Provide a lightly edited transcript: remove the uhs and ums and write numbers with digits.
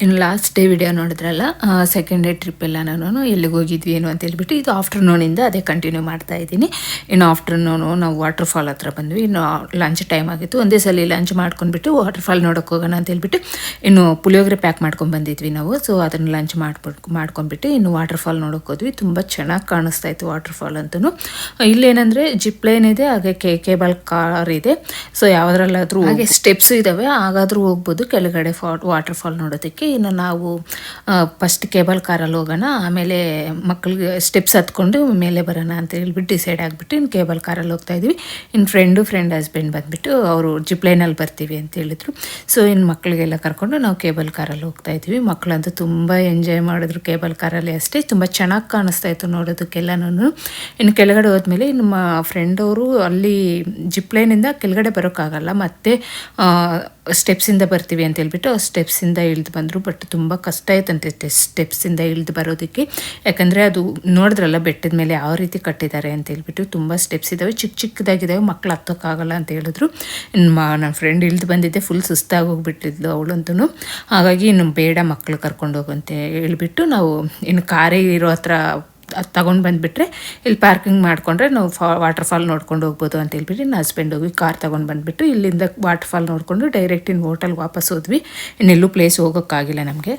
ಇನ್ನು last day video ನೋಡಿದ್ರಲ್ಲ, second day trip ಎಲ್ಲ ನಾನು ಎಲ್ಲಿಗೆ ಹೋಗಿದ್ವಿ ಏನು ಅಂತ ಹೇಳ್ಬಿಟ್ಟು ಇದು ಆಫ್ಟರ್ನೂನಿಂದ ಅದೇ ಕಂಟಿನ್ಯೂ ಮಾಡ್ತಾ ಇದ್ದೀನಿ. ಇನ್ನು ಆಫ್ಟರ್ನೂನು ನಾವು ವಾಟರ್ ಫಾಲ್ ಹತ್ರ ಬಂದ್ವಿ. ಇನ್ನು ಲಂಚ್ ಟೈಮ್ ಆಗಿತ್ತು. ಒಂದೇ ಸಲ ಲಂಚ್ ಮಾಡ್ಕೊಂಡ್ಬಿಟ್ಟು ವಾಟರ್ ಫಾಲ್ ನೋಡೋಕೆ ಹೋಗೋಣ ಅಂತ ಹೇಳ್ಬಿಟ್ಟು ಇನ್ನು ಪುಳಿಯೋಗರೆ ಪ್ಯಾಕ್ ಮಾಡ್ಕೊಂಡು ಬಂದಿದ್ವಿ ನಾವು. ಸೊ ಅದನ್ನು ಲಂಚ್ ಮಾಡ್ಕೊಂಡ್ಬಿಟ್ಟು ಇನ್ನು ವಾಟರ್ ಫಾಲ್ ನೋಡೋಕೆ ಹೋದ್ವಿ. ತುಂಬ ಚೆನ್ನಾಗಿ ಕಾಣಿಸ್ತಾ ಇತ್ತು ವಾಟರ್ ಫಾಲ್ ಅಂತೂ. ಇಲ್ಲೇನಂದರೆ ಜಿಪ್ ಲೈನ್ ಇದೆ, ಹಾಗೆ ಕೇಬಲ್ ಕಾರ್ ಇದೆ. ಸೊ ಯಾವುದ್ರಲ್ಲಾದರೂ ಹಾಗೆ ಸ್ಟೆಪ್ಸ್ ಇದ್ದಾವೆ, ಹಾಗಾದರೂ ಹೋಗ್ಬೋದು ಕೆಳಗಡೆ ವಾಟರ್ ಫಾಲ್ ನೋಡೋದಕ್ಕೆ. ಇನ್ನು ನಾವು ಫಸ್ಟ್ ಕೇಬಲ್ ಕಾರಲ್ಲಿ ಹೋಗೋಣ, ಆಮೇಲೆ ಮಕ್ಕಳಿಗೆ ಸ್ಟೆಪ್ಸ್ ಹತ್ಕೊಂಡು ಮೇಲೆ ಬರೋಣ ಅಂತ ಹೇಳ್ಬಿಟ್ಟು ಡಿಸೈಡ್ ಆಗಿಬಿಟ್ಟು ಇನ್ನು ಕೇಬಲ್ ಕಾರಲ್ಲಿ ಹೋಗ್ತಾ ಇದ್ವಿ. ಇನ್ನು ಫ್ರೆಂಡ್ ಹಸ್ಬೆಂಡ್ ಬಂದುಬಿಟ್ಟು ಅವರು ಜಿಪ್ ಲೈನಲ್ಲಿ ಬರ್ತೀವಿ ಅಂತ ಹೇಳಿದರು. ಸೊ ಇನ್ನು ಮಕ್ಕಳಿಗೆಲ್ಲ ಕರ್ಕೊಂಡು ನಾವು ಕೇಬಲ್ ಕಾರಲ್ಲಿ ಹೋಗ್ತಾ ಇದ್ವಿ. ಮಕ್ಕಳಂತೂ ತುಂಬ ಎಂಜಾಯ್ ಮಾಡಿದ್ರು ಕೇಬಲ್ ಕಾರಲ್ಲಿ ಅಷ್ಟೇ. ತುಂಬ ಚೆನ್ನಾಗಿ ಕಾಣಿಸ್ತಾ ಇತ್ತು ನೋಡೋದಕ್ಕೆಲ್ಲನೂ. ಇನ್ನು ಕೆಳಗಡೆ ಹೋದ್ಮೇಲೆ ಇನ್ನು ಫ್ರೆಂಡ್ ಅವರು ಅಲ್ಲಿ ಜಿಪ್ ಲೈನಿಂದ ಕೆಳಗಡೆ ಬರೋಕ್ಕಾಗಲ್ಲ, ಮತ್ತೆ ಸ್ಟೆಪ್ಸಿಂದ ಬರ್ತೀವಿ ಅಂತ ಹೇಳ್ಬಿಟ್ಟು ಸ್ಟೆಪ್ಸಿಂದ ಇಳಿದು ಬಂದರು. ಬಟ್ ತುಂಬ ಕಷ್ಟ ಆಯ್ತಂತೆ ಸ್ಟೆಪ್ಸಿಂದ ಇಳಿದು ಬರೋದಕ್ಕೆ. ಯಾಕಂದರೆ ಅದು ನೋಡಿದ್ರಲ್ಲ ಬೆಟ್ಟದ ಮೇಲೆ ಯಾವ ರೀತಿ ಕಟ್ಟಿದ್ದಾರೆ ಅಂತ ಹೇಳ್ಬಿಟ್ಟು. ತುಂಬ ಸ್ಟೆಪ್ಸ್ ಇದ್ದಾವೆ, ಚಿಕ್ಕದಾಗಿದ್ದಾವೆ, ಮಕ್ಕಳು ಹತ್ತೋಕ್ಕಾಗಲ್ಲ ಅಂತ ಹೇಳಿದ್ರು. ಇನ್ನು ನನ್ನ ಫ್ರೆಂಡ್ ಇಳಿದು ಬಂದಿದ್ದೆ, ಫುಲ್ ಸುಸ್ತಾಗಿ ಹೋಗ್ಬಿಟ್ಟಿದ್ಲು ಅವಳಂತೂ. ಹಾಗಾಗಿ ಇನ್ನು ಬೇಡ ಮಕ್ಕಳು ಕರ್ಕೊಂಡು ಹೋಗಂತೆ ಹೇಳ್ಬಿಟ್ಟು ನಾವು ಇನ್ನು ಕಾರೇ ಇರೋ ಹತ್ರ ಅದು ತಗೊಂಡು ಬಂದುಬಿಟ್ರೆ ಇಲ್ಲಿ ಪಾರ್ಕಿಂಗ್ ಮಾಡಿಕೊಂಡ್ರೆ ನಾವು ವಾಟರ್ ಫಾಲ್ ನೋಡ್ಕೊಂಡು ಹೋಗ್ಬೋದು ಅಂತ ಹೇಳ್ಬಿಟ್ಟು ನನ್ನ ಹಸ್ಬೆಂಡ್ ಹೋಗಿ ಕಾರ್ ತೊಗೊಂಡು ಬಂದುಬಿಟ್ಟು ಇಲ್ಲಿಂದ ವಾಟರ್ ಫಾಲ್ ನೋಡಿಕೊಂಡು ಡೈರೆಕ್ಟ್ ಇನ್ನು ಹೋಟೆಲ್ಗೆ ವಾಪಸ್ ಹೋದ್ವಿ. ಇನ್ನೆಲ್ಲೂ ಪ್ಲೇಸ್ ಹೋಗೋಕ್ಕಾಗಿಲ್ಲ ನಮಗೆ.